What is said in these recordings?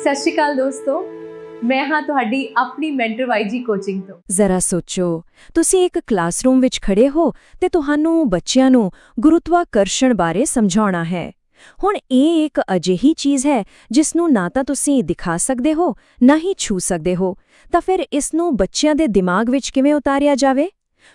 ਸਤਿ ਸ਼੍ਰੀ ਅਕਾਲ ਦੋਸਤੋ, ਮੈਂ ਹਾਂ ਤੁਹਾਡੀ ਆਪਣੀ ਮੈਂਟਰ ਵਾਈਜੀ ਕੋਚਿੰਗ ਤੋਂ। ਜ਼ਰਾ ਸੋਚੋ, ਤੁਸੀਂ ਇੱਕ ਕਲਾਸਰੂਮ ਵਿੱਚ ਖੜੇ ਹੋ ਤੇ ਤੁਹਾਨੂੰ ਬੱਚਿਆਂ ਨੂੰ ਗੁਰੁਤਵਾਕਰਸ਼ਣ ਬਾਰੇ ਸਮਝਾਉਣਾ ਹੈ। ਹੁਣ ਇਹ ਇੱਕ ਅਜਿਹੀ ਚੀਜ਼ ਹੈ ਜਿਸ ਨੂੰ ਨਾ ਤਾਂ ਤੁਸੀਂ ਦਿਖਾ ਸਕਦੇ ਹੋ ਨਾ ਹੀ ਛੂ ਸਕਦੇ ਹੋ, ਤਾਂ ਫਿਰ ਇਸ ਨੂੰ ਬੱਚਿਆਂ ਦੇ ਦਿਮਾਗ ਵਿੱਚ ਕਿਵੇਂ ਉਤਾਰਿਆ ਜਾਵੇ?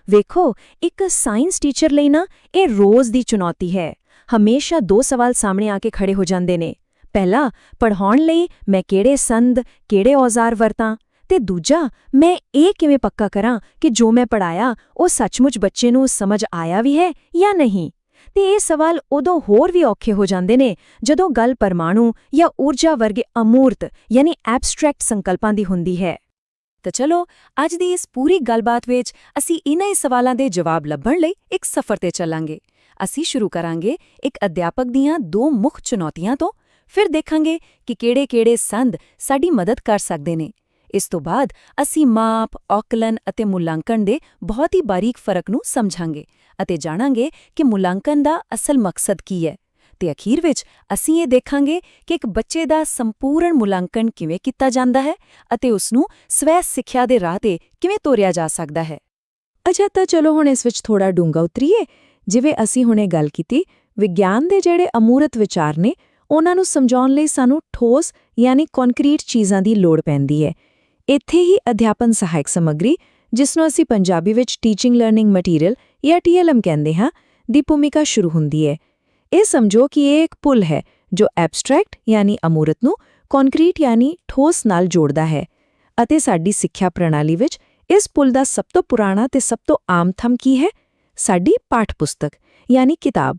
ਵੇਖੋ, ਇੱਕ ਸਾਇੰਸ ਟੀਚਰ ਲਈ ਨਾ ਇਹ ਰੋਜ਼ ਦੀ ਚੁਣੌਤੀ ਹੈ। ਹਮੇਸ਼ਾ ਦੋ ਸਵਾਲ ਸਾਹਮਣੇ ਆ ਕੇ ਖੜੇ ਹੋ ਜਾਂਦੇ ਨੇ। ਪਹਿਲਾ, ਪੜ੍ਹਾਉਣ ਲਈ ਮੈਂ ਕਿਹੜੇ ਸੰਦ, ਕਿਹੜੇ ਔਜ਼ਾਰ ਵਰਤਾਂ? ਤੇ ਦੂਜਾ, ਮੈਂ ਇਹ ਕਿਵੇਂ ਪੱਕਾ ਕਰਾਂ ਕਿ ਜੋ ਮੈਂ ਪੜ੍ਹਾਇਆ ਉਹ ਸੱਚਮੁੱਚ ਬੱਚੇ ਨੂੰ ਸਮਝ ਆਇਆ ਵੀ ਹੈ ਜਾਂ ਨਹੀਂ? ਤੇ ਇਹ ਸਵਾਲ ਉਦੋਂ ਹੋਰ ਵੀ ਔਖੇ ਹੋ ਜਾਂਦੇ ਨੇ ਜਦੋਂ ਗੱਲ ਪਰਮਾਣੂ ਜਾਂ ਊਰਜਾ ਵਰਗੇ ਅਮੂਰਤ ਯਾਨੀ ਐਬਸਟ੍ਰੈਕਟ ਸੰਕਲਪਾਂ ਦੀ ਹੁੰਦੀ ਹੈ। ਤਾਂ ਚਲੋ, ਅੱਜ ਦੀ ਇਸ ਪੂਰੀ ਗੱਲਬਾਤ ਵਿੱਚ ਅਸੀਂ ਇਨ੍ਹਾਂ ਹੀ ਸਵਾਲਾਂ ਦੇ ਜਵਾਬ ਲੱਭਣ ਲਈ ਇੱਕ ਸਫ਼ਰ ਤੇ ਚੱਲਾਂਗੇ। ਅਸੀਂ ਸ਼ੁਰੂ ਕਰਾਂਗੇ ਇੱਕ ਅਧਿਆਪਕ ਦੀਆਂ ਦੋ ਮੁੱਖ ਚੁਣੌਤੀਆਂ ਤੋਂ, ਫਿਰ ਦੇਖਾਂਗੇ ਕਿ ਕਿਹੜੇ-ਕਿਹੜੇ ਸੰਦ ਸਾਡੀ ਮਦਦ ਕਰ ਸਕਦੇ ਨੇ। ਇਸ ਤੋਂ ਬਾਅਦ ਅਸੀਂ ਮਾਪ, ਔਕਲਨ ਅਤੇ ਮੁਲਾਂਕਣ ਦੇ ਬਹੁਤ ਹੀ ਬਾਰੀਕ ਫਰਕ ਨੂੰ ਸਮਝਾਂਗੇ ਅਤੇ ਜਾਣਾਂਗੇ ਕਿ ਮੁਲਾਂਕਣ ਦਾ ਅਸਲ ਮਕਸਦ ਕੀ ਹੈ। ਤੇ ਅਖੀਰ ਵਿੱਚ ਅਸੀਂ ਇਹ ਦੇਖਾਂਗੇ ਕਿ ਇੱਕ ਬੱਚੇ ਦਾ ਸੰਪੂਰਨ ਮੁਲਾਂਕਣ ਕਿਵੇਂ ਕੀਤਾ ਜਾਂਦਾ ਹੈ ਅਤੇ ਉਸ ਨੂੰ ਸਵੈ ਸਿੱਖਿਆ ਦੇ ਰਾਹ ਤੇ ਕਿਵੇਂ ਤੋਰਿਆ ਜਾ ਸਕਦਾ ਹੈ। ਅੱਛਾ, ਤਾਂ ਚਲੋ ਹੁਣ ਇਸ ਵਿੱਚ ਥੋੜਾ ਡੂੰਘਾ ਉਤਰੀਏ। ਜਿਵੇਂ ਅਸੀਂ ਹੁਣੇ ਗੱਲ ਕੀਤੀ, ਵਿਗਿਆਨ ਦੇ ਜਿਹੜੇ ਅਮੂਰਤ ਵਿਚਾਰ ਨੇ ਉਹਨਾਂ ਨੂੰ ਸਮਝਾਉਣ ਲਈ ਸਾਨੂੰ ਠੋਸ ਯਾਨੀ ਕੰਕਰੀਟ ਚੀਜ਼ਾਂ ਦੀ ਲੋੜ ਪੈਂਦੀ ਹੈ। ਇੱਥੇ ਹੀ ਅਧਿਆਪਨ ਸਹਾਇਕ ਸਮੱਗਰੀ, ਜਿਸ ਨੂੰ ਅਸੀਂ ਪੰਜਾਬੀ ਵਿੱਚ ਟੀਚਿੰਗ ਲਰਨਿੰਗ ਮਟੀਰੀਅਲ ਜਾਂ TLM ਕਹਿੰਦੇ ਹਾਂ, ਦੀ ਭੂਮਿਕਾ ਸ਼ੁਰੂ ਹੁੰਦੀ ਹੈ। ਇਹ ਸਮਝੋ ਕਿ ਇਹ ਇੱਕ ਪੁਲ ਹੈ ਜੋ ਐਬਸਟ੍ਰੈਕਟ ਯਾਨੀ ਅਮੂਰਤ ਨੂੰ ਕੰਕਰੀਟ ਯਾਨੀ ਠੋਸ ਨਾਲ ਜੋੜਦਾ ਹੈ। ਅਤੇ ਸਾਡੀ ਸਿੱਖਿਆ ਪ੍ਰਣਾਲੀ ਵਿੱਚ ਇਸ ਪੁਲ ਦਾ ਸਭ ਤੋਂ ਪੁਰਾਣਾ ਤੇ ਸਭ ਤੋਂ ਆਮ ਥੰਮ ਕੀ ਹੈ? ਸਾਡੀ ਪਾਠ ਪੁਸਤਕ ਯਾਨੀ ਕਿਤਾਬ।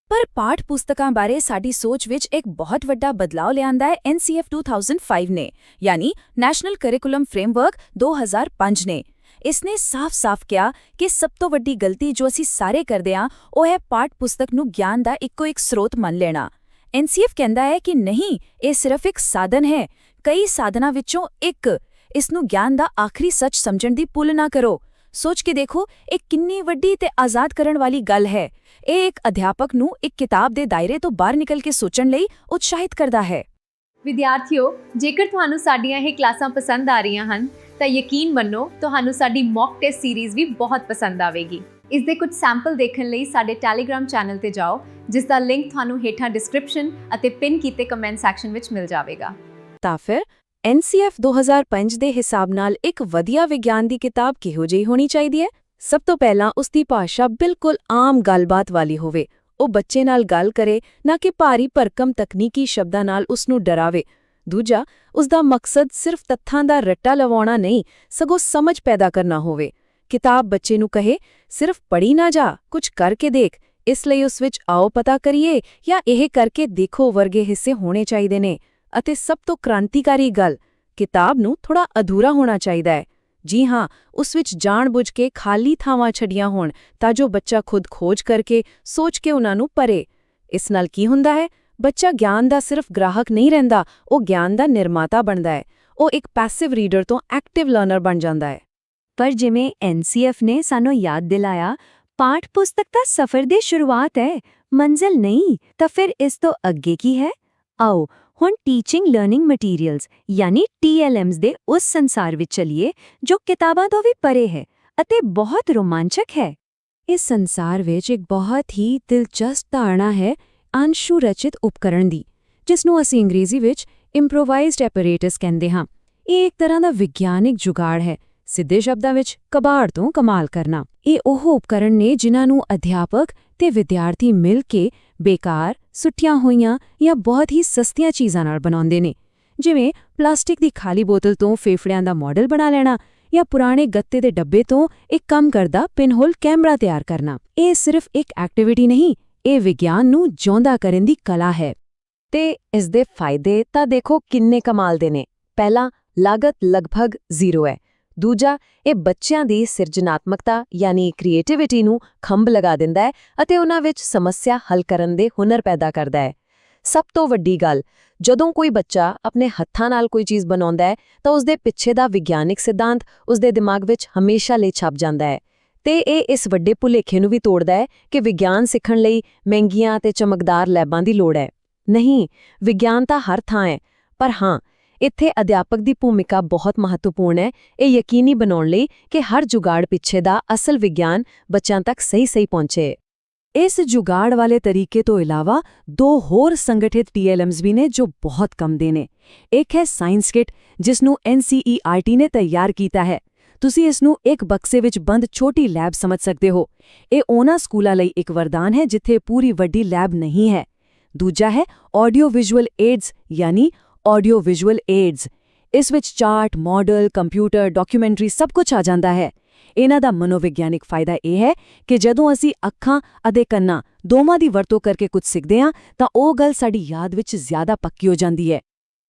ਪਰ ਪਾਠ ਪੁਸਤਕਾਂ ਬਾਰੇ ਸਾਡੀ ਸੋਚ ਵਿੱਚ ਇੱਕ ਬਹੁਤ ਵੱਡਾ ਬਦਲਾਅ ਲਿਆਂਦਾ ਹੈ NCF 2005 ਨੇ, ਯਾਨੀ ਨੈਸ਼ਨਲ ਕਰਿਕੂਲਮ ਫਰੇਮਵਰਕ 2005 ਨੇ। ਇਸਨੇ ਸਾਫ਼-ਸਾਫ਼ ਕਿਹਾ ਕਿ ਸਭ ਤੋਂ ਵੱਡੀ ਗਲਤੀ ਜੋ ਅਸੀਂ ਸਾਰੇ ਕਰਦੇ ਹਾਂ ਉਹ ਹੈ ਪਾਠ ਪੁਸਤਕ ਨੂੰ ਗਿਆਨ ਦਾ ਇੱਕੋ ਇੱਕ ਸਰੋਤ ਮੰਨ ਲੈਣਾ। NCF ਕਹਿੰਦਾ ਹੈ ਕਿ ਨਹੀਂ, ਇਹ ਸਿਰਫ ਇੱਕ ਸਾਧਨ ਹੈ, ਕਈ ਸਾਧਨਾਂ ਵਿੱਚੋਂ ਇੱਕ। ਇਸ ਨੂੰ ਗਿਆਨ ਦਾ ਆਖਰੀ ਸੱਚ ਸਮਝਣ ਦੀ ਭੁੱਲ ਨਾ ਕਰੋ। ਸੋਚ ਕੇ ਦੇਖੋ, ਇਹ ਕਿੰਨੀ ਵੱਡੀ ਤੇ ਆਜ਼ਾਦ ਕਰਨ ਵਾਲੀ ਗੱਲ ਹੈ। ਇਹ ਇੱਕ ਅਧਿਆਪਕ ਨੂੰ ਇੱਕ ਕਿਤਾਬ ਦੇ ਦਾਇਰੇ ਤੋਂ ਬਾਹਰ ਨਿਕਲ ਕੇ ਸੋਚਣ ਲਈ ਉਤਸ਼ਾਹਿਤ ਕਰਦਾ ਹੈ। ਵਿਦਿਆਰਥੀਓ, ਜੇਕਰ ਤੁਹਾਨੂੰ ਸਾਡੀਆਂ ਇਹ ਕਲਾਸਾਂ ਪਸੰਦ ਆ ਰਹੀਆਂ ਹਨ ਤਾਂ ਯਕੀਨ ਮੰਨੋ ਤੁਹਾਨੂੰ ਸਾਡੀ ਮੌਕ ਟੈਸਟ ਸੀਰੀਜ਼ ਵੀ ਬਹੁਤ ਪਸੰਦ ਆਵੇਗੀ। ਇਸ ਦੇ ਕੁਝ ਸੈਂਪਲ ਦੇਖਣ ਲਈ ਸਾਡੇ ਟੈਲੀਗ੍ਰਾਮ ਚੈਨਲ ਤੇ ਜਾਓ, ਜਿਸ ਦਾ ਲਿੰਕ ਤੁਹਾਨੂੰ ਹੇਠਾਂ ਡਿਸਕ੍ਰਿਪਸ਼ਨ ਅਤੇ ਪਿਨ ਕੀਤੇ ਕਮੈਂਟ ਸੈਕਸ਼ਨ ਵਿੱਚ ਮਿਲ ਜਾਵੇਗਾ। ਤਾਂ ਫਿਰ NCF 2005 ਦੇ ਹਿਸਾਬ ਨਾਲ ਇੱਕ ਵਧੀਆ ਵਿਗਿਆਨ ਦੀ ਕਿਤਾਬ ਕਿਹੋ ਜਿਹੀ ਹੋਣੀ ਚਾਹੀਦੀ ਹੈ? ਸਭ ਤੋਂ ਪਹਿਲਾਂ ਉਸ ਦੀ ਭਾਸ਼ਾ ਬਿਲਕੁਲ ਆਮ ਗੱਲਬਾਤ ਵਾਲੀ ਹੋਵੇ। ਉਹ ਬੱਚੇ ਨਾਲ ਗੱਲ ਕਰੇ, ਨਾ ਕਿ ਭਾਰੀ ਭਰਕਮ ਤਕਨੀਕੀ ਸ਼ਬਦਾਂ ਨਾਲ ਉਸ ਨੂੰ ਡਰਾਵੇ। ਦੂਜਾ, ਉਸ ਦਾ ਮਕਸਦ ਸਿਰਫ ਤੱਥਾਂ ਦਾ ਰੱਟਾ ਲਵਾਉਣਾ ਨਹੀਂ, ਸਗੋਂ ਸਮਝ ਪੈਦਾ ਕਰਨਾ ਹੋਵੇ। ਕਿਤਾਬ ਬੱਚੇ ਨੂੰ ਕਹੇ, ਸਿਰਫ ਪੜ੍ਹੀ ਨਾ ਜਾ, ਕੁਝ ਕਰਕੇ ਦੇਖ। ਇਸ ਲਈ ਉਸ ਵਿੱਚ ਆਓ ਪਤਾ ਕਰੀਏ ਜਾਂ ਇਹ ਕਰਕੇ ਦੇਖੋ ਵਰਗੇ ਹਿੱਸੇ ਹੋਣੇ ਚਾਹੀਦੇ ਨੇ। ਅਤੇ ਸਭ ਤੋਂ ਕ੍ਰਾਂਤੀਕਾਰੀ ਗੱਲ, ਕਿਤਾਬ ਨੂੰ ਥੋੜਾ ਅਧੂਰਾ ਹੋਣਾ ਚਾਹੀਦਾ ਹੈ। ਜੀ ਹਾਂ, ਉਸ ਵਿੱਚ ਜਾਣ-ਬੁੱਝ ਕੇ ਖਾਲੀ ਥਾਵਾਂ ਛੱਡੀਆਂ ਹੋਣ ਤਾਂ ਜੋ ਬੱਚਾ ਖੁਦ ਖੋਜ ਕਰਕੇ, ਸੋਚ ਕੇ ਉਹਨਾਂ ਨੂੰ ਭਰੇ। ਇਸ ਨਾਲ ਕੀ ਹੁੰਦਾ ਹੈ? ਬੱਚਾ ਗਿਆਨ ਦਾ ਸਿਰਫ ਗ੍ਰਾਹਕ ਨਹੀਂ ਰਹਿੰਦਾ, ਉਹ ਗਿਆਨ ਦਾ ਨਿਰਮਾਤਾ ਬਣਦਾ ਹੈ। ਉਹ ਇੱਕ ਪੈਸਿਵ ਰੀਡਰ ਤੋਂ ਐਕਟਿਵ ਲਰਨਰ ਬਣ ਜਾਂਦਾ ਹੈ। ਪਰ ਜਿਵੇਂ NCF ਨੇ ਸਾਨੂੰ ਯਾਦ ਦਿਲਾਇਆ, ਪਾਠ ਪੁਸਤਕ ਤਾਂ ਸਫ਼ਰ ਦੀ ਸ਼ੁਰੂਆਤ ਹੈ, ਮੰਜ਼ਿਲ ਨਹੀਂ। ਤਾਂ ਫਿਰ ਇਸ ਤੋਂ ਅੱਗੇ ਕੀ ਹੈ? ਆਓ ਹੁਣ ਟੀਚਿੰਗ ਲਰਨਿੰਗ ਮਟੀਰੀਅਲਸ ਯਾਨੀ TLMs ਦੇ ਉਸ ਸੰਸਾਰ ਵਿੱਚ ਚਲੀਏ ਜੋ ਕਿਤਾਬਾਂ ਤੋਂ ਵੀ ਪਰੇ ਹੈ ਅਤੇ ਬਹੁਤ ਰੋਮਾਂਚਕ ਹੈ। ਇਸ ਸੰਸਾਰ ਵਿੱਚ ਇੱਕ ਬਹੁਤ ਹੀ ਦਿਲਚਸਪ ਧਾਰਨਾ ਹੈ ਅੰਸ਼ੂ ਰਚਿਤ ਉਪਕਰਣ ਦੀ, ਜਿਸ ਨੂੰ ਅਸੀਂ ਅੰਗਰੇਜ਼ੀ ਵਿੱਚ ਇੰਪਰੋਵਾਈਜ਼ਡ ਐਪਰੇਟਸ ਕਹਿੰਦੇ ਹਾਂ। ਇਹ ਇੱਕ ਤਰ੍ਹਾਂ ਦਾ ਵਿਗਿਆਨਿਕ ਜੁਗਾੜ ਹੈ, ਸਿੱਧੇ ਸ਼ਬਦਾਂ ਵਿੱਚ ਕਬਾੜ ਤੋਂ ਕਮਾਲ ਕਰਨਾ। ਇਹ ਉਹ ਉਪਕਰਣ ਨੇ ਜਿਨ੍ਹਾਂ ਨੂੰ ਅਧਿਆਪਕ ਤੇ ਵਿਦਿਆਰਥੀ ਮਿਲ ਕੇ ਬੇਕਾਰ, ਸੁੱਟੀਆਂ ਹੋਈਆਂ ਜਾਂ ਬਹੁਤ ਹੀ ਸਸਤੀਆਂ ਚੀਜ਼ਾਂ ਨਾਲ ਬਣਾਉਂਦੇ ਨੇ, ਜਿਵੇਂ ਪਲਾਸਟਿਕ ਦੀ ਖਾਲੀ ਬੋਤਲ ਤੋਂ ਫੇਫੜਿਆਂ ਦਾ ਮਾਡਲ ਬਣਾ ਲੈਣਾ ਜਾਂ ਪੁਰਾਣੇ ਗੱਤੇ ਦੇ ਡੱਬੇ ਤੋਂ ਇੱਕ ਕੰਮ ਕਰਦਾ ਪਿਨਹੋਲ ਕੈਮਰਾ ਤਿਆਰ ਕਰਨਾ। ਇਹ ਸਿਰਫ ਇੱਕ ਐਕਟੀਵਿਟੀ ਨਹੀਂ, ਇਹ ਵਿਗਿਆਨ ਨੂੰ ਜਿਉਂਦਾ ਕਰਨ ਦੀ ਕਲਾ ਹੈ। ਤੇ ਇਸ ਦੇ ਫਾਇਦੇ ਤਾਂ ਦੇਖੋ ਕਿੰਨੇ ਕਮਾਲ ਦੇ ਨੇ। ਪਹਿਲਾ, ਲਾਗਤ ਲਗਭਗ ਜ਼ੀਰੋ ਹੈ। ਦੂਜਾ, ਇਹ ਬੱਚਿਆਂ ਦੀ ਸਿਰਜਣਾਤਮਕਤਾ ਯਾਨੀ ਕ੍ਰੀਏਟੀਵਿਟੀ ਨੂੰ ਖੰਭ ਲਗਾ ਦਿੰਦਾ ਹੈ ਅਤੇ ਉਹਨਾਂ ਵਿੱਚ ਸਮੱਸਿਆ ਹੱਲ ਕਰਨ ਦੇ ਹੁਨਰ ਪੈਦਾ ਕਰਦਾ ਹੈ। ਸਭ ਤੋਂ ਵੱਡੀ ਗੱਲ, ਜਦੋਂ ਕੋਈ ਬੱਚਾ ਆਪਣੇ ਹੱਥਾਂ ਨਾਲ ਕੋਈ ਚੀਜ਼ ਬਣਾਉਂਦਾ ਹੈ ਤਾਂ ਉਸਦੇ ਪਿੱਛੇ ਦਾ ਵਿਗਿਆਨਿਕ ਸਿਧਾਂਤ ਉਸਦੇ ਦਿਮਾਗ ਵਿੱਚ ਹਮੇਸ਼ਾ ਲਈ ਛਪ ਜਾਂਦਾ ਹੈ। ਤੇ ਇਹ ਇਸ ਵੱਡੇ ਭੁਲੇਖੇ ਨੂੰ ਵੀ ਤੋੜਦਾ ਹੈ ਕਿ ਵਿਗਿਆਨ ਸਿੱਖਣ ਲਈ ਮਹਿੰਗੀਆਂ ਤੇ ਚਮਕਦਾਰ ਲੈਬਾਂ ਦੀ ਲੋੜ ਹੈ। ਨਹੀਂ, ਵਿਗਿਆਨ ਤਾਂ ਹਰ ਥਾਂ ਹੈ, ਪਰ ਹਾਂ, ਇੱਥੇ ਅਧਿਆਪਕ ਦੀ ਭੂਮਿਕਾ ਬਹੁਤ ਮਹੱਤਵਪੂਰਨ ਹੈ, ਇਹ ਯਕੀਨੀ ਬਣਾਉਣ ਲਈ ਕਿ ਹਰ ਜੁਗਾੜ ਪਿੱਛੇ ਦਾ ਅਸਲ ਵਿਗਿਆਨ ਬੱਚਿਆਂ ਤੱਕ ਸਹੀ ਪਹੁੰਚੇ। ਇਸ ਜੁਗਾੜ ਵਾਲੇ ਤਰੀਕੇ ਤੋਂ ਇਲਾਵਾ ਦੋ ਹੋਰ ਸੰਗਠਿਤ TLMs ਵੀ ਨੇ ਜੋ ਬਹੁਤ ਕੰਮ ਦੇ ਨੇ। ਇੱਕ ਹੈ ਸਾਇੰਸ ਕਿਟ, ਜਿਸ ਨੂੰ NCERT ਨੇ ਤਿਆਰ ਕੀਤਾ ਹੈ। ਤੁਸੀਂ ਇਸ ਨੂੰ ਇੱਕ ਬਕਸੇ ਵਿੱਚ ਬੰਦ ਛੋਟੀ ਲੈਬ ਸਮਝ ਸਕਦੇ ਹੋ। ਇਹ ਉਹਨਾਂ ਸਕੂਲਾਂ ਲਈ ਇੱਕ ਵਰਦਾਨ ਹੈ ਜਿੱਥੇ ਪੂਰੀ ਵੱਡੀ ਲੈਬ ਨਹੀਂ ਹੈ। ਦੂਜਾ ਹੈ ਆਡੀਓ ਵਿਜ਼ੂਅਲ ਏਡਸ, ਯਾਨੀ ਆਡੀਓ ਵਿਜ਼ੂਅਲ ਏਡਸ। ਇਸ ਵਿੱਚ ਚਾਰਟ, ਮਾਡਲ, ਕੰਪਿਊਟਰ, ਡਾਕੂਮੈਂਟਰੀ ਸਭ ਕੁਝ ਆ ਜਾਂਦਾ ਹੈ। ਇਹਨਾਂ ਦਾ ਮਨੋਵਿਗਿਆਨਿਕ ਫਾਇਦਾ ਇਹ ਹੈ ਕਿ ਜਦੋਂ ਅਸੀਂ ਅੱਖਾਂ ਅਤੇ ਕੰਨਾਂ ਦੋਵਾਂ ਦੀ ਵਰਤੋਂ ਕਰਕੇ ਕੁਝ ਸਿੱਖਦੇ ਹਾਂ ਤਾਂ ਉਹ ਗੱਲ ਸਾਡੀ ਯਾਦ ਵਿੱਚ ਜ਼ਿਆਦਾ ਪੱਕੀ ਹੋ ਜਾਂਦੀ ਹੈ।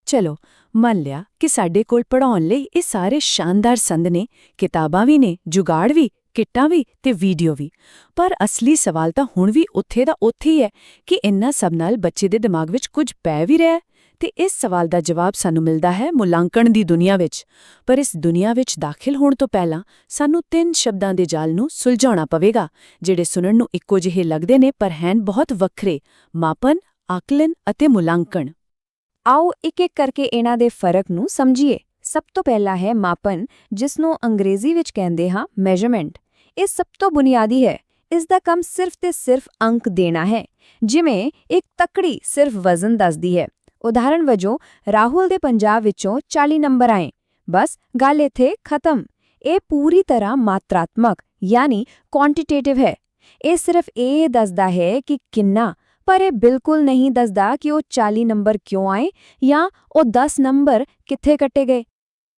ਚਲੋ ਮੰਨ ਲਿਆ ਕਿ ਸਾਡੇ ਕੋਲ ਪੜ੍ਹਾਉਣ ਲਈ ਇਹ ਸਾਰੇ ਸ਼ਾਨਦਾਰ ਸੰਦ ਨੇ, ਕਿਤਾਬਾਂ ਵੀ ਨੇ, ਜੁਗਾੜ ਵੀ, ਕਿੱਟਾਂ ਵੀ ਤੇ ਵੀਡੀਓ ਵੀ। ਪਰ ਅਸਲੀ ਸਵਾਲ ਤਾਂ ਹੁਣ ਵੀ ਉੱਥੇ ਦਾ ਉੱਥੇ ਹੀ ਹੈ ਕਿ ਇੰਨਾ ਸਭ ਨਾਲ ਬੱਚੇ ਦੇ ਦਿਮਾਗ ਵਿੱਚ ਕੁਝ ਪੈ ਵੀ ਰਿਹਾ ਹੈ। ਤੇ ਇਸ ਸਵਾਲ ਦਾ ਜਵਾਬ ਸਾਨੂੰ ਮਿਲਦਾ ਹੈ ਮੁਲਾਂਕਣ ਦੀ ਦੁਨੀਆ ਵਿੱਚ। ਪਰ ਇਸ ਦੁਨੀਆ ਵਿੱਚ ਦਾਖਲ ਹੋਣ ਤੋਂ ਪਹਿਲਾਂ ਸਾਨੂੰ 3 ਸ਼ਬਦਾਂ ਦੇ ਜਾਲ ਨੂੰ ਸੁਲਝਾਉਣਾ ਪਵੇਗਾ, ਜਿਹੜੇ ਸੁਣਨ ਨੂੰ ਇੱਕੋ ਜਿਹੇ ਲੱਗਦੇ ਨੇ ਪਰ ਹਨ ਬਹੁਤ ਵੱਖਰੇ: ਮਾਪਨ, ਆਕਲਨ ਅਤੇ ਮੁਲਾਂਕਣ। ਆਓ ਇੱਕ-ਇੱਕ ਕਰਕੇ ਇਹਨਾਂ ਦੇ ਫਰਕ ਨੂੰ ਸਮਝੀਏ। ਸਭ ਤੋਂ ਪਹਿਲਾ ਹੈ ਮਾਪਨ, ਜਿਸ ਨੂੰ ਅੰਗਰੇਜ਼ੀ ਵਿੱਚ ਕਹਿੰਦੇ ਹਾਂ ਮੈਜ਼ਰਮੈਂਟ। ਇਹ ਸਭ ਤੋਂ ਬੁਨਿਆਦੀ ਹੈ। ਇਸ ਦਾ ਕੰਮ ਸਿਰਫ ਤੇ ਸਿਰਫ ਅੰਕ ਦੇਣਾ ਹੈ। ਜਿਵੇਂ ਇੱਕ ਤੱਕੜੀ ਸਿਰਫ ਵਜ਼ਨ ਦੱਸਦੀ ਹੈ। ਉਦਾਹਰਣ ਵਜੋਂ ਰਾਹੁਲ ਦੇ ਪੰਜਾਬ ਵਿੱਚੋਂ 40 ਨੰਬਰ ਆਏ। ਬਸ ਗੱਲ ਇੱਥੇ ਖਤਮ। ਇਹ ਪੂਰੀ ਤਰ੍ਹਾਂ ਮਾਤਰਾਤਮਕ ਯਾਨੀ ਕੁਆਂਟੀਟੇਟਿਵ ਹੈ। ਇਹ ਸਿਰਫ ਇਹ ਦੱਸਦਾ ਹੈ ਕਿ ਕਿੰਨਾ, ਪਰ ਇਹ ਬਿਲਕੁਲ ਨਹੀਂ ਦੱਸਦਾ ਕਿ ਉਹ 40 ਨੰਬਰ ਕਿਉਂ ਆਏ ਜਾਂ ਉਹ 10 ਨੰਬਰ ਕਿੱਥੇ ਕੱਟੇ ਗਏ।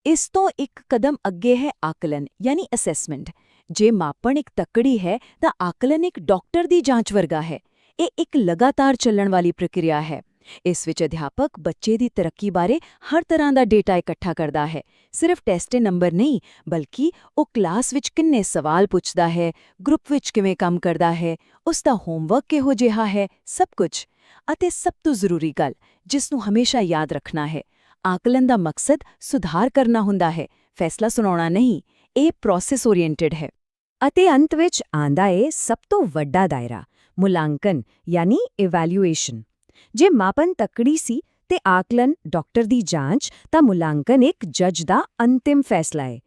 ਇਸ ਤੋਂ ਇੱਕ ਕਦਮ ਅੱਗੇ ਹੈ ਆਕਲਨ ਯਾਨੀ ਅਸੈਸਮੈਂਟ। ਜੇ ਮਾਪਣ ਇੱਕ ਤੱਕੜੀ ਹੈ ਤਾਂ ਆਕਲਨ ਇੱਕ ਡਾਕਟਰ ਦੀ ਜਾਂਚ ਵਰਗਾ ਹੈ। ਇਹ ਇੱਕ ਲਗਾਤਾਰ ਚੱਲਣ ਵਾਲੀ ਪ੍ਰਕਿਰਿਆ ਹੈ। ਇਸ ਵਿੱਚ ਅਧਿਆਪਕ ਬੱਚੇ ਦੀ ਤਰੱਕੀ ਬਾਰੇ ਹਰ ਤਰ੍ਹਾਂ ਦਾ ਡੇਟਾ ਇਕੱਠਾ ਕਰਦਾ ਹੈ। ਸਿਰਫ ਟੈਸਟ ਨੰਬਰ ਨਹੀਂ, ਬਲਕਿ ਉਹ ਕਲਾਸ ਵਿੱਚ ਕਿੰਨੇ ਸਵਾਲ ਪੁੱਛਦਾ ਹੈ, ਗਰੁੱਪ ਵਿੱਚ ਕਿਵੇਂ ਕੰਮ ਕਰਦਾ ਹੈ, ਉਸ ਦਾ ਹੋਮਵਰਕ ਕਿਹੋ ਜਿਹਾ ਹੈ, ਸਭ ਕੁਝ। ਅਤੇ ਸਭ ਤੋਂ ਜ਼ਰੂਰੀ ਗੱਲ, ਜਿਸ ਨੂੰ ਹਮੇਸ਼ਾ ਯਾਦ ਰੱਖਣਾ ਹੈ, ਆਕਲਨ ਦਾ ਮਕਸਦ ਸੁਧਾਰ ਕਰਨਾ ਹੁੰਦਾ ਹੈ, ਫੈਸਲਾ ਸੁਣਾਉਣਾ ਨਹੀਂ। ਇਹ ਪ੍ਰੋਸੈਸ ਓਰੀਐਂਟਡ ਹੈ। ਅਤੇ ਅੰਤ ਵਿੱਚ ਆਂਦਾ ਏ ਸਭ ਤੋਂ ਵੱਡਾ ਦਾਇਰਾ, ਮੁਲਾਂਕਣ ਯਾਨੀ ਇਵੈਲੂਏਸ਼ਨ। ਜੇ ਮਾਪਨ ਤੱਕੜੀ ਸੀ ਤੇ ਆਕਲਨ ਡਾਕਟਰ ਦੀ ਜਾਂਚ, ਤਾਂ ਮੁਲਾਂਕਣ ਇੱਕ ਜੱਜ ਦਾ ਅੰਤਿਮ ਫੈਸਲਾ ਹੈ।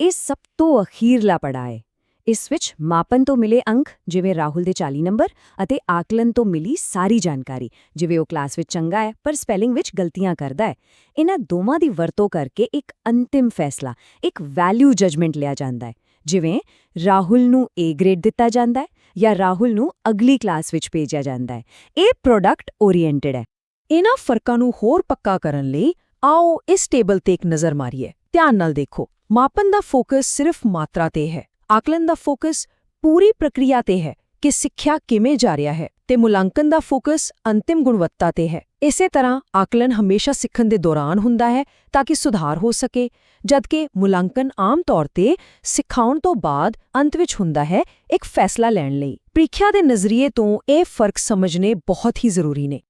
ਇਹ ਸਭ ਤੋਂ ਅਖੀਰਲਾ ਪੜਾਅ ਹੈ। ਇਸ ਵਿੱਚ ਮਾਪਨ ਤੋਂ ਮਿਲੇ ਅੰਕ, ਜਿਵੇਂ ਰਾਹੁਲ ਦੇ 40 ਨੰਬਰ, ਅਤੇ ਆਕਲਨ ਤੋਂ ਮਿਲੀ ਸਾਰੀ ਜਾਣਕਾਰੀ, ਜਿਵੇਂ ਉਹ ਕਲਾਸ ਵਿੱਚ ਚੰਗਾ ਹੈ ਪਰ ਸਪੈਲਿੰਗ ਵਿੱਚ ਗਲਤੀਆਂ ਕਰਦਾ ਹੈ। ਇਹਨਾਂ ਦੋਵਾਂ ਦੀ ਵਰਤੋਂ ਕਰਕੇ ਇੱਕ ਅੰਤਿਮ ਫੈਸਲਾ, ਇੱਕ ਵੈਲਿਊ ਜਜਮੈਂਟ ਲਿਆ ਜਾਂਦਾ ਹੈ। ਜਿਵੇਂ ਰਾਹੁਲ ਨੂੰ A ਗ੍ਰੇਡ ਦਿੱਤਾ ਜਾਂਦਾ ਹੈ ਜਾਂ ਰਾਹੁਲ ਨੂੰ ਅਗਲੀ ਕਲਾਸ ਵਿੱਚ ਭੇਜਿਆ ਜਾਂਦਾ ਹੈ। ਇਹ ਪ੍ਰੋਡਕਟ ਓਰੀਐਂਟਡ ਹੈ। ਇਹਨਾਂ ਫਰਕਾਂ ਨੂੰ ਹੋਰ ਪੱਕਾ ਕਰਨ ਲਈ ਆਓ ਇਸ ਟੇਬਲ ਤੇ ਇੱਕ ਨਜ਼ਰ ਮਾਰੀਏ। ਧਿਆਨ ਨਾਲ ਦੇਖੋ, ਮਾਪਨ ਦਾ ਫੋਕਸ ਸਿਰਫ ਮਾਤਰਾ ਤੇ ਹੈ, ਆਕਲਨ ਦਾ ਫੋਕਸ ਪੂਰੀ ਪ੍ਰਕਿਰਿਆ ਤੇ ਹੈ ਕਿ ਸਿੱਖਿਆ ਕਿਵੇਂ ਜਾ ਰਿਹਾ ਹੈ, ਤੇ ਮੁਲਾਂਕਣ ਦਾ ਫੋਕਸ ਅੰਤਿਮ ਗੁਣਵੱਤਾ ਤੇ ਹੈ। ਇਸੇ ਤਰ੍ਹਾਂ ਆਕਲਨ ਹਮੇਸ਼ਾ ਸਿੱਖਣ ਦੇ ਦੌਰਾਨ ਹੁੰਦਾ ਹੈ ਤਾਂ ਕਿ ਸੁਧਾਰ ਹੋ ਸਕੇ, ਜਦਕਿ ਮੁਲਾਂਕਣ ਆਮ ਤੌਰ ਤੇ ਸਿਖਾਉਣ ਤੋਂ ਬਾਅਦ ਅੰਤ ਵਿੱਚ ਹੁੰਦਾ ਹੈ ਇੱਕ ਫੈਸਲਾ ਲੈਣ ਲਈ। ਪ੍ਰੀਖਿਆ ਦੇ ਨਜ਼ਰੀਏ ਤੋਂ ਇਹ ਫਰਕ ਸਮਝਣੇ ਬਹੁਤ ਹੀ ਜ਼ਰੂਰੀ ਨੇ।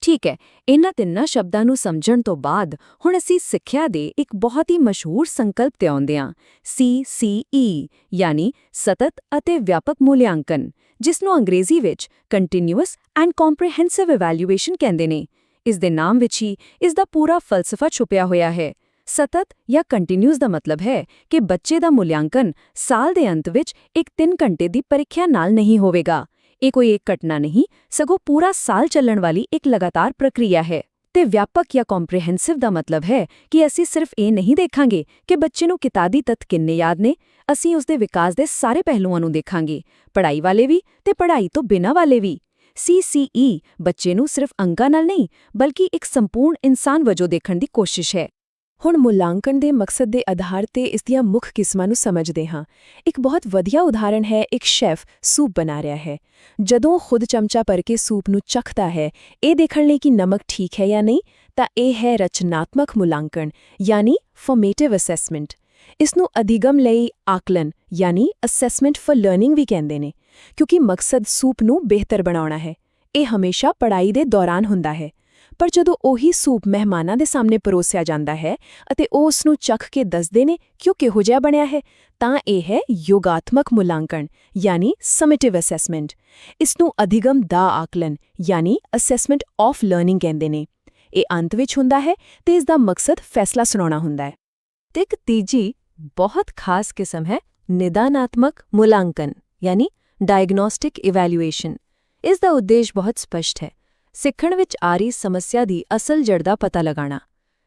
ਠੀਕ ਹੈ, ਇਹਨਾਂ ਤਿੰਨਾਂ ਸ਼ਬਦਾਂ ਨੂੰ ਸਮਝਣ ਤੋਂ ਬਾਅਦ ਹੁਣ ਅਸੀਂ ਸਿੱਖਿਆ ਦੇ ਇੱਕ ਬਹੁਤ ਹੀ ਮਸ਼ਹੂਰ ਸੰਕਲਪ ਤੇ ਆਉਂਦੇ ਹਾਂ, CCE ਯਾਨੀ ਸਤਤ ਅਤੇ ਵਿਆਪਕ ਮੁਲਾਂਕਣ, ਜਿਸ ਨੂੰ ਅੰਗਰੇਜ਼ੀ ਵਿੱਚ ਕੰਟੀਨਿਊਅਸ ਐਂਡ ਕੰਪ੍ਰੀਹੈਂਸਿਵ ਇਵੈਲੂਏਸ਼ਨ ਕਹਿੰਦੇ ਨੇ। ਇਸ ਦੇ ਨਾਮ ਵਿੱਚ ਹੀ ਇਸ ਦਾ ਪੂਰਾ ਫਲਸਫਾ ਛੁਪਿਆ ਹੋਇਆ ਹੈ। ਸਤਤ ਜਾਂ ਕੰਟੀਨਿਊਸ ਦਾ ਮਤਲਬ ਹੈ ਕਿ ਬੱਚੇ ਦਾ ਮੁਲਾਂਕਣ ਸਾਲ ਦੇ ਅੰਤ ਵਿੱਚ ਇੱਕ 3 ਘੰਟੇ ਦੀ ਪ੍ਰੀਖਿਆ ਨਾਲ ਨਹੀਂ ਹੋਵੇਗਾ। ਇਹ ਕੋਈ ਇੱਕ ਘਟਨਾ ਨਹੀਂ, ਸਗੋਂ ਪੂਰਾ ਸਾਲ ਚੱਲਣ ਵਾਲੀ ਇੱਕ ਲਗਾਤਾਰ ਪ੍ਰਕਿਰਿਆ ਹੈ। ਤੇ ਵਿਆਪਕ ਜਾਂ ਕੰਪ੍ਰੀਹੈਂਸਿਵ ਦਾ ਮਤਲਬ ਹੈ ਕਿ ਅਸੀਂ ਸਿਰਫ ਇਹ ਨਹੀਂ ਦੇਖਾਂਗੇ ਕਿ ਬੱਚੇ ਨੂੰ ਕਿਤਾਬੀ ਤੱਤ ਕਿੰਨੇ ਯਾਦ ਨੇ, ਅਸੀਂ ਉਸ ਦੇ ਵਿਕਾਸ ਦੇ ਸਾਰੇ ਪਹਿਲੂਆਂ ਨੂੰ ਦੇਖਾਂਗੇ, ਪੜ੍ਹਾਈ ਵਾਲੇ ਵੀ ਤੇ ਪੜ੍ਹਾਈ ਤੋਂ ਬਿਨਾਂ ਵਾਲੇ ਵੀ। CCE ਬੱਚੇ ਨੂੰ ਸਿਰਫ ਅੰਕਾਂ ਨਾਲ ਨਹੀਂ, ਬਲਕਿ ਇੱਕ ਸੰਪੂਰਨ ਇਨਸਾਨ ਵਜੋਂ ਦੇਖਣ ਦੀ ਕੋਸ਼ਿਸ਼ ਹੈ। ਹੁਣ ਮੁਲਾਂਕਣ ਦੇ ਮਕਸਦ ਦੇ ਆਧਾਰ ਤੇ ਇਸ ਦੀਆਂ ਮੁੱਖ ਕਿਸਮਾਂ ਨੂੰ ਸਮਝਦੇ ਹਾਂ। ਇੱਕ ਬਹੁਤ ਵਧੀਆ ਉਦਾਹਰਣ ਹੈ, ਇੱਕ ਸ਼ੈਫ ਸੂਪ ਬਣਾ ਰਿਹਾ ਹੈ। ਜਦੋਂ ਖੁਦ ਚਮਚਾ ਭਰ ਕੇ ਸੂਪ ਨੂੰ ਚੱਖਦਾ ਹੈ, ਇਹ ਦੇਖਣ ਲਈ ਕਿ ਨਮਕ ਠੀਕ ਹੈ ਜਾਂ ਨਹੀਂ, ਤਾਂ ਇਹ ਹੈ ਰਚਨਾਤਮਕ ਮੁਲਾਂਕਣ ਯਾਨੀ ਫਾਰਮੇਟਿਵ ਅਸੈਸਮੈਂਟ। ਇਸ ਨੂੰ ਅਧਿਗਮ ਲਈ ਆਕਲਨ ਯਾਨੀ ਅਸੈਸਮੈਂਟ ਫॉर ਲਰਨਿੰਗ ਵੀ ਕਹਿੰਦੇ ਨੇ, ਕਿਉਂਕਿ ਮਕਸਦ ਸੂਪ ਨੂੰ ਬਿਹਤਰ ਬਣਾਉਣਾ ਹੈ। ਇਹ ਹਮੇਸ਼ਾ ਪੜ੍ਹਾਈ ਦੇ ਦੌਰਾਨ ਹੁੰਦਾ ਹੈ। ਪਰ ਜਦੋਂ ਉਹੀ ਸੂਪ ਮਹਿਮਾਨਾਂ ਦੇ ਸਾਹਮਣੇ ਪਰੋਸਿਆ ਜਾਂਦਾ ਹੈ ਅਤੇ ਉਹ ਉਸ ਨੂੰ ਚੱਖ ਕੇ ਦੱਸਦੇ ਨੇ ਕਿ ਉਹ ਕਿਹੋ ਜਿਹਾ ਬਣਿਆ ਹੈ, ਤਾਂ ਇਹ ਹੈ ਯੋਗਾਤਮਕ ਮੁਲਾਂਕਣ ਯਾਨੀ ਸਮੇਟਿਵ ਅਸੈਸਮੈਂਟ। ਇਸ ਨੂੰ ਅਧਿਗਮ ਦਾ ਆਕਲਨ ਯਾਨੀ ਅਸੈਸਮੈਂਟ ਆਫ ਲਰਨਿੰਗ ਕਹਿੰਦੇ ਨੇ। ਇਹ ਅੰਤ ਵਿੱਚ ਹੁੰਦਾ ਹੈ ਤੇ ਇਸ ਦਾ ਮਕਸਦ ਫੈਸਲਾ ਸੁਣਾਉਣਾ ਹੁੰਦਾ ਹੈ। ਤੇ ਇੱਕ ਤੀਜੀ ਬਹੁਤ ਖਾਸ ਕਿਸਮ ਹੈ ਨਿਦਾਨਾਤਮਕ ਮੁਲਾਂਕਣ ਯਾਨੀ ਡਾਇਗਨੋਸਟਿਕ ਇਵੈਲੂਏਸ਼ਨ। ਇਸ ਦਾ ਉਦੇਸ਼ ਬਹੁਤ ਸਪਸ਼ਟ ਹੈ, ਸਿੱਖਣ ਵਿੱਚ ਆ ਰਹੀ ਸਮੱਸਿਆ ਦੀ ਅਸਲ ਜੜ ਦਾ ਪਤਾ ਲਗਾਉਣਾ।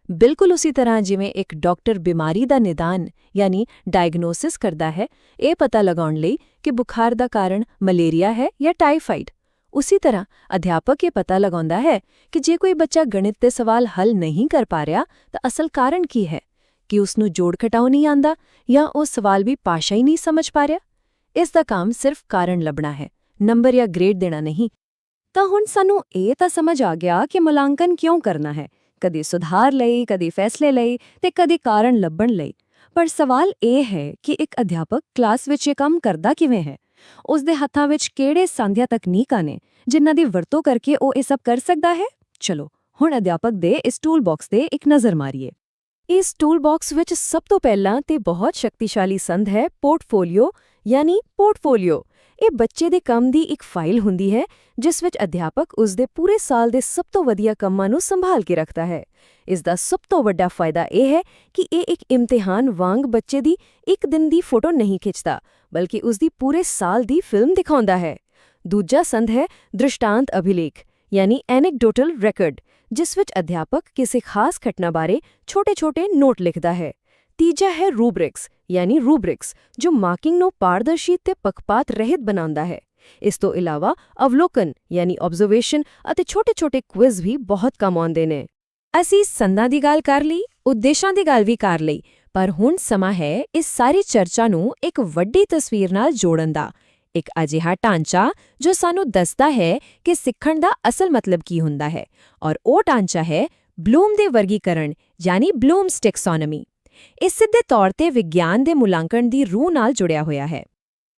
ਬਿਲਕੁਲ ਉਸੇ ਤਰ੍ਹਾਂ ਜਿਵੇਂ ਇੱਕ ਡਾਕਟਰ ਬਿਮਾਰੀ ਦਾ ਨਿਦਾਨ ਯਾਨੀ ਡਾਇਗਨੋਸਿਸ ਕਰਦਾ ਹੈ, ਇਹ ਪਤਾ ਲਗਾਉਣ ਲਈ ਕਿ ਬੁਖਾਰ ਦਾ ਕਾਰਨ ਮਲੇਰੀਆ ਹੈ ਜਾਂ ਟਾਈਫਾਈਡ, ਉਸੇ ਤਰ੍ਹਾਂ ਅਧਿਆਪਕ ਇਹ ਪਤਾ ਲਗਾਉਂਦਾ ਹੈ ਕਿ ਜੇ ਕੋਈ ਬੱਚਾ ਗਣਿਤ ਦੇ ਸਵਾਲ ਹੱਲ ਨਹੀਂ ਕਰ ਪਾ ਰਿਹਾ ਤਾਂ ਅਸਲ ਕਾਰਨ ਕੀ ਹੈ, ਕਿ ਉਸ ਨੂੰ ਜੋੜ ਘਟਾਓ ਨਹੀਂ ਆਉਂਦਾ ਜਾਂ ਉਹ ਸਵਾਲ ਵੀ ਭਾਸ਼ਾ ਹੀ ਨਹੀਂ ਸਮਝ ਪਾ ਰਿਹਾ। ਇਸ ਦਾ ਕੰਮ ਸਿਰਫ ਕਾਰਨ ਲੱਭਣਾ ਹੈ, ਨੰਬਰ ਜਾਂ ਗ੍ਰੇਡ ਦੇਣਾ ਨਹੀਂ। ਤਾਂ ਹੁਣ ਸਾਨੂੰ ਇਹ ਤਾਂ ਸਮਝ ਆ ਗਿਆ ਕਿ ਮੁਲਾਂਕਣ ਕਿਉਂ ਕਰਨਾ ਹੈ, ਕਦੇ ਸੁਧਾਰ ਲਈ, ਕਦੇ ਫੈਸਲੇ ਲਈ ਤੇ ਕਦੇ ਕਾਰਨ ਲੱਭਣ ਲਈ। ਪਰ ਸਵਾਲ ਇਹ ਹੈ ਕਿ ਇੱਕ ਅਧਿਆਪਕ ਕਲਾਸ ਵਿੱਚ ਇਹ ਕੰਮ ਕਰਦਾ ਕਿਵੇਂ ਹੈ? ਉਸ ਦੇ ਹੱਥਾਂ ਵਿੱਚ ਕਿਹੜੇ ਸਾਂਝੀਆਂ ਤਕਨੀਕਾਂ ਨੇ ਜਿਨ੍ਹਾਂ ਦੀ ਵਰਤੋਂ ਕਰਕੇ ਉਹ ਇਹ ਸਭ ਕਰ ਸਕਦਾ ਹੈ? ਚਲੋ ਹੁਣ ਅਧਿਆਪਕ ਦੇ ਇਸ ਟੂਲ ਬਾਕਸ ਤੇ ਇੱਕ ਨਜ਼ਰ ਮਾਰੀਏ। ਇਸ ਟੂਲ ਬਾਕਸ ਵਿੱਚ ਸਭ ਤੋਂ ਪਹਿਲਾਂ ਤੇ ਬਹੁਤ ਸ਼ਕਤੀਸ਼ਾਲੀ ਸੰਦ ਹੈ ਪੋਰਟਫੋਲੀਓ ਯਾਨੀ ਪੋਰਟਫੋਲੀਓ। ਇਹ ਬੱਚੇ ਦੇ ਕੰਮ ਦੀ ਇੱਕ ਫਾਈਲ ਹੁੰਦੀ ਹੈ ਜਿਸ ਵਿੱਚ ਅਧਿਆਪਕ ਉਸ ਦੇ ਪੂਰੇ ਸਾਲ ਦੇ ਸਭ ਤੋਂ ਵਧੀਆ ਕੰਮਾਂ ਨੂੰ ਸੰਭਾਲ ਕੇ ਰੱਖਦਾ ਹੈ। ਇਸ ਦਾ ਸਭ ਤੋਂ ਵੱਡਾ ਫਾਇਦਾ ਇਹ ਹੈ ਕਿ ਇਹ ਇੱਕ ਇਮਤਿਹਾਨ ਵਾਂਗ ਬੱਚੇ ਦੀ ਇੱਕ ਦਿਨ ਦੀ ਫੋਟੋ ਨਹੀਂ ਖਿੱਚਦਾ, ਬਲਕਿ ਉਸ ਦੀ ਪੂਰੇ ਸਾਲ ਦੀ ਫਿਲਮ ਦਿਖਾਉਂਦਾ ਹੈ। ਦੂਜਾ ਸੰਦ ਹੈ ਦ੍ਰਿਸ਼ਟਾਂਤ ਅਭਿਲੇਖ ਯਾਨੀ ਐਨੈਕਡੋਟਲ ਰਿਕਾਰਡ, ਜਿਸ ਵਿੱਚ ਅਧਿਆਪਕ ਕਿਸੇ ਖਾਸ ਘਟਨਾ ਬਾਰੇ ਛੋਟੇ-ਛੋਟੇ ਨੋਟ ਲਿਖਦਾ ਹੈ। ਤੀਜਾ ਹੈ ਰੂਬਰਿਕਸ ਯਾਨੀ ਰੂਬਰਿਕਸ, ਜੋ ਮਾਰਕਿੰਗ ਨੂੰ ਪਾਰਦਰਸ਼ੀ ਤੇ ਪੱਖਪਾਤ ਰਹਿਤ ਬਣਾਉਂਦਾ ਹੈ। ਇਸ ਤੋਂ ਇਲਾਵਾ ਅਵਲੋਕਨ ਯਾਨੀ ਆਬਜ਼ਰਵੇਸ਼ਨ ਅਤੇ ਛੋਟੇ-ਛੋਟੇ ਕੁਇਜ਼ ਵੀ ਬਹੁਤ ਕੰਮ ਆਉਂਦੇ ਨੇ। ਅਸੀਂ ਸੰਦਾਂ ਦੀ ਗੱਲ ਕਰ ਲਈ, ਉਦੇਸ਼ਾਂ ਦੀ ਗੱਲ ਵੀ ਕਰ ਲਈ, ਪਰ ਹੁਣ ਸਮਾਂ ਹੈ ਇਸ ਸਾਰੀ ਚਰਚਾ ਨੂੰ ਇੱਕ ਵੱਡੀ ਤਸਵੀਰ ਨਾਲ ਜੋੜਨ ਦਾ। ਇੱਕ ਅਜਿਹਾ ਢਾਂਚਾ ਜੋ ਸਾਨੂੰ ਦੱਸਦਾ ਹੈ ਕਿ ਸਿੱਖਣ ਦਾ ਅਸਲ ਮਤਲਬ ਕੀ ਹੁੰਦਾ ਹੈ, ਔਰ ਉਹ ਢਾਂਚਾ ਹੈ ਬਲੂਮ ਦੇ ਵਰਗੀਕਰਨ ਯਾਨੀ ਬਲੂਮਸ ਟੈਕਸੋਨਮੀ। ਇਹ ਸਿੱਧੇ ਤੌਰ ਤੇ ਵਿਗਿਆਨ ਦੇ ਮੁਲਾਂਕਣ ਦੀ ਰੂਹ ਨਾਲ ਜੁੜਿਆ ਹੋਇਆ ਹੈ।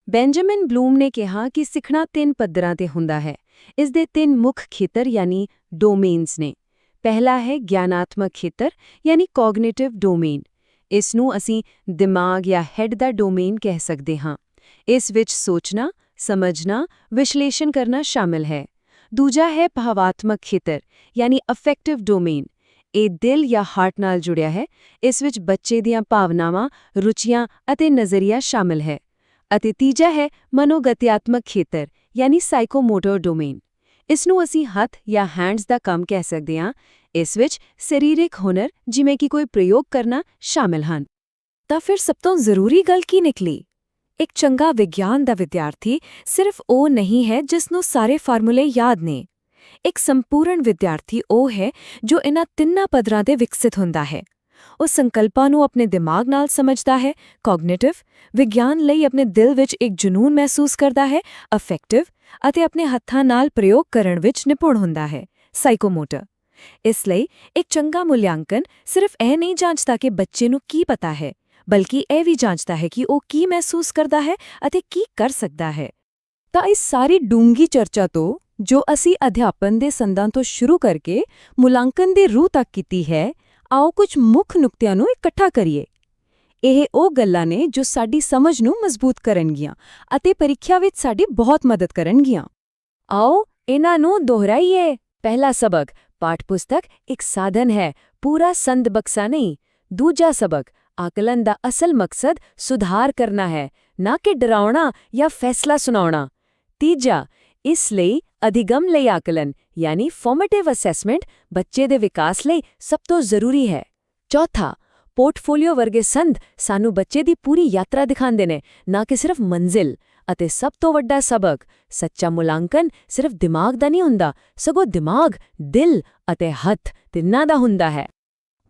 ਬੈਂਜਾਮਿਨ ਬਲੂਮ ਨੇ ਕਿਹਾ ਕਿ ਸਿੱਖਣਾ 3 ਪੱਧਰਾਂ ਤੇ ਹੁੰਦਾ ਹੈ। ਇਸ ਦੇ 3 ਮੁੱਖ ਖੇਤਰ ਯਾਨੀ ਡੋਮੇਨਸ ਨੇ। ਪਹਿਲਾ ਹੈ ਗਿਆਨਾਤਮਕ ਖੇਤਰ ਯਾਨੀ ਕੋਗਨੀਟਿਵ ਡੋਮੇਨ। ਇਸ ਨੂੰ ਅਸੀਂ ਦਿਮਾਗ ਜਾਂ ਹੈਡ ਦਾ ਡੋਮੇਨ ਕਹਿ ਸਕਦੇ ਹਾਂ। ਇਸ ਵਿੱਚ ਸੋਚਣਾ, ਸਮਝਣਾ, ਵਿਸ਼ਲੇਸ਼ਣ ਕਰਨਾ ਸ਼ਾਮਿਲ ਹੈ। ਦੂਜਾ ਹੈ ਭਾਵਾਤਮਕ ਖੇਤਰ ਯਾਨੀ ਅਫੈਕਟਿਵ ਡੋਮੇਨ। ਇਹ ਦਿਲ ਜਾਂ ਹਾਰਟ ਨਾਲ ਜੁੜਿਆ ਹੈ। ਇਸ ਵਿੱਚ ਬੱਚੇ ਦੀਆਂ ਭਾਵਨਾਵਾਂ, ਰੁਚੀਆਂ ਅਤੇ ਨਜ਼ਰੀਆ ਸ਼ਾਮਿਲ ਹੈ। ਅਤੇ ਤੀਜਾ ਹੈ ਮਨੋਗਤਿਆਤਮਕ ਖੇਤਰ ਯਾਨੀ ਸਾਈਕੋਮੋਟਰ ਡੋਮੇਨ। ਇਸ ਨੂੰ ਅਸੀਂ ਹੱਥ ਜਾਂ ਹੈਂਡਸ ਦਾ ਕੰਮ ਕਹਿ ਸਕਦੇ ਹਾਂ। ਇਸ ਵਿੱਚ ਸਰੀਰਕ ਹੁਨਰ ਜਿਵੇਂ ਕਿ ਕੋਈ ਪ੍ਰਯੋਗ ਕਰਨਾ ਸ਼ਾਮਿਲ ਹਨ। ਤਾਂ ਫਿਰ ਸਭ ਤੋਂ ਜ਼ਰੂਰੀ ਗੱਲ ਕੀ ਨਿਕਲੀ? ਇੱਕ ਚੰਗਾ ਵਿਗਿਆਨ ਦਾ ਵਿਦਿਆਰਥੀ ਸਿਰਫ ਉਹ ਨਹੀਂ ਹੈ ਜਿਸ ਨੂੰ ਸਾਰੇ ਫਾਰਮੂਲੇ ਯਾਦ ਨੇ। ਇੱਕ ਸੰਪੂਰਨ ਵਿਦਿਆਰਥੀ ਉਹ ਹੈ ਜੋ ਇਹਨਾਂ 3 ਪੱਧਰਾਂ ਤੇ ਵਿਕਸਿਤ ਹੁੰਦਾ ਹੈ। ਉਹ ਸੰਕਲਪਾਂ ਨੂੰ ਆਪਣੇ ਦਿਮਾਗ ਨਾਲ ਸਮਝਦਾ ਹੈ, ਕੋਗਨੀਟਿਵ, ਵਿਗਿਆਨ ਲਈ ਆਪਣੇ ਦਿਲ ਵਿੱਚ ਇੱਕ ਜਨੂੰਨ ਮਹਿਸੂਸ ਕਰਦਾ ਹੈ, ਅਫੈਕਟਿਵ, ਅਤੇ ਆਪਣੇ ਹੱਥਾਂ ਨਾਲ ਪ੍ਰਯੋਗ ਕਰਨ ਵਿੱਚ ਨਿਪੁੰਨ ਹੁੰਦਾ ਹੈ, ਸਾਈਕੋਮੋਟਰ। ਇਸ ਲਈ ਇੱਕ ਚੰਗਾ ਮੁਲਾਂਕਣ ਸਿਰਫ ਇਹ ਨਹੀਂ ਜਾਂਚਦਾ ਕਿ ਬੱਚੇ ਨੂੰ ਕੀ ਪਤਾ ਹੈ, ਬਲਕਿ ਇਹ ਵੀ ਜਾਂਚਦਾ ਹੈ ਕਿ ਉਹ ਕੀ ਮਹਿਸੂਸ ਕਰਦਾ ਹੈ ਅਤੇ ਕੀ ਕਰ ਸਕਦਾ ਹੈ। ਤਾਂ ਇਸ ਸਾਰੀ ਡੂੰਘੀ ਚਰਚਾ ਤੋਂ ਜੋ ਅਸੀਂ ਅਧਿਆਪਨ ਦੇ ਸੰਦਾਂ ਤੋਂ ਸ਼ੁਰੂ ਕਰਕੇ ਮੁਲਾਂਕਣ ਦੀ ਰੂਹ ਤੱਕ ਕੀਤੀ ਹੈ, ਆਓ ਕੁਝ ਮੁੱਖ ਨੁਕਤਿਆਂ ਨੂੰ ਇਕੱਠਾ ਕਰੀਏ। ਇਹ ਉਹ ਗੱਲਾਂ ਨੇ ਜੋ ਸਾਡੀ ਸਮਝ ਨੂੰ ਮਜ਼ਬੂਤ ਕਰਨਗੀਆਂ ਅਤੇ ਪ੍ਰੀਖਿਆ ਵਿੱਚ ਸਾਡੀ ਬਹੁਤ ਮਦਦ ਕਰਨਗੀਆਂ। ਆਓ ਇਹਨਾਂ ਨੂੰ ਦੁਹਰਾਈਏ। ਪਹਿਲਾ ਸਬਕ, ਪਾਠ ਪੁਸਤਕ ਇੱਕ ਸਾਧਨ ਹੈ, ਪੂਰਾ ਸੰਦ ਬਕਸਾ ਨਹੀਂ। ਦੂਜਾ ਸਬਕ, ਆਕਲਨ ਦਾ ਅਸਲ ਮਕਸਦ ਸੁਧਾਰ ਕਰਨਾ ਹੈ, ਨਾ ਕਿ ਡਰਾਉਣਾ ਜਾਂ ਫੈਸਲਾ ਸੁਣਾਉਣਾ। ਤੀਜਾ, ਇਸ ਲਈ ਅਧਿਗਮ ਲਈ ਆਕਲਨ ਯਾਨੀ ਫਾਰਮੇਟਿਵ ਅਸੈਸਮੈਂਟ ਬੱਚੇ ਦੇ ਵਿਕਾਸ ਲਈ ਸਭ ਤੋਂ ਜ਼ਰੂਰੀ ਹੈ। ਚੌਥਾ, ਪੋਰਟਫੋਲੀਓ ਵਰਗੇ ਸੰਦ ਸਾਨੂੰ ਬੱਚੇ ਦੀ ਪੂਰੀ ਯਾਤਰਾ ਦਿਖਾਉਂਦੇ ਨੇ, ਨਾ ਕਿ ਸਿਰਫ ਮੰਜ਼ਿਲ। ਅਤੇ ਸਭ ਤੋਂ ਵੱਡਾ ਸਬਕ, ਸੱਚਾ ਮੁਲਾਂਕਣ ਸਿਰਫ ਦਿਮਾਗ ਦਾ ਨਹੀਂ ਹੁੰਦਾ, ਸਗੋਂ ਦਿਮਾਗ, ਦਿਲ ਅਤੇ ਹੱਥ ਤਿੰਨਾਂ ਦਾ ਹੁੰਦਾ ਹੈ।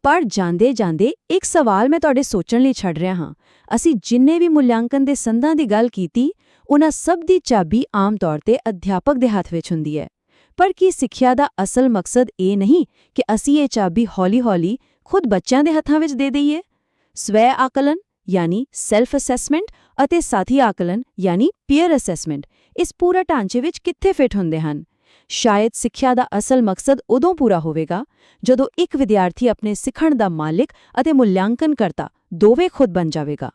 ਪਰ ਜਾਂਦੇ-ਜਾਂਦੇ ਇੱਕ ਸਵਾਲ ਮੈਂ ਤੁਹਾਡੇ ਸੋਚਣ ਲਈ ਛੱਡ ਰਿਹਾ ਹਾਂ। ਅਸੀਂ ਜਿੰਨੇ ਵੀ ਮੁਲਾਂਕਣ ਦੇ ਸੰਦਾਂ ਦੀ ਗੱਲ ਕੀਤੀ, ਉਹਨਾਂ ਸਭ ਦੀ ਚਾਬੀ ਆਮ ਤੌਰ ਤੇ ਅਧਿਆਪਕ ਦੇ ਹੱਥ ਵਿੱਚ ਹੁੰਦੀ ਹੈ। ਪਰ ਕੀ ਸਿੱਖਿਆ ਦਾ ਅਸਲ ਮਕਸਦ ਇਹ ਨਹੀਂ ਕਿ ਅਸੀਂ ਇਹ ਚਾਬੀ ਹੌਲੀ-ਹੌਲੀ ਖੁਦ ਬੱਚਿਆਂ ਦੇ ਹੱਥਾਂ ਵਿੱਚ ਦੇ ਦਈਏ? ਸਵੈ ਆਕਲਨ ਯਾਨੀ ਸੈਲਫ ਅਸੈਸਮੈਂਟ ਅਤੇ ਸਾਥੀ ਆਕਲਨ ਯਾਨੀ ਪੀਅਰ ਅਸੈਸਮੈਂਟ ਇਸ ਪੂਰਾ ਢਾਂਚੇ ਵਿੱਚ ਕਿੱਥੇ ਫਿੱਟ ਹੁੰਦੇ ਹਨ? ਸ਼ਾਇਦ ਸਿੱਖਿਆ ਦਾ ਅਸਲ ਮਕਸਦ ਉਦੋਂ ਪੂਰਾ ਹੋਵੇਗਾ ਜਦੋਂ ਇੱਕ ਵਿਦਿਆਰਥੀ ਆਪਣੇ ਸਿੱਖਣ ਦਾ ਮਾਲਿਕ ਅਤੇ ਮੁਲਾਂਕਣਕਰਤਾ ਦੋਵੇਂ ਖੁਦ ਬਣ ਜਾਵੇਗਾ।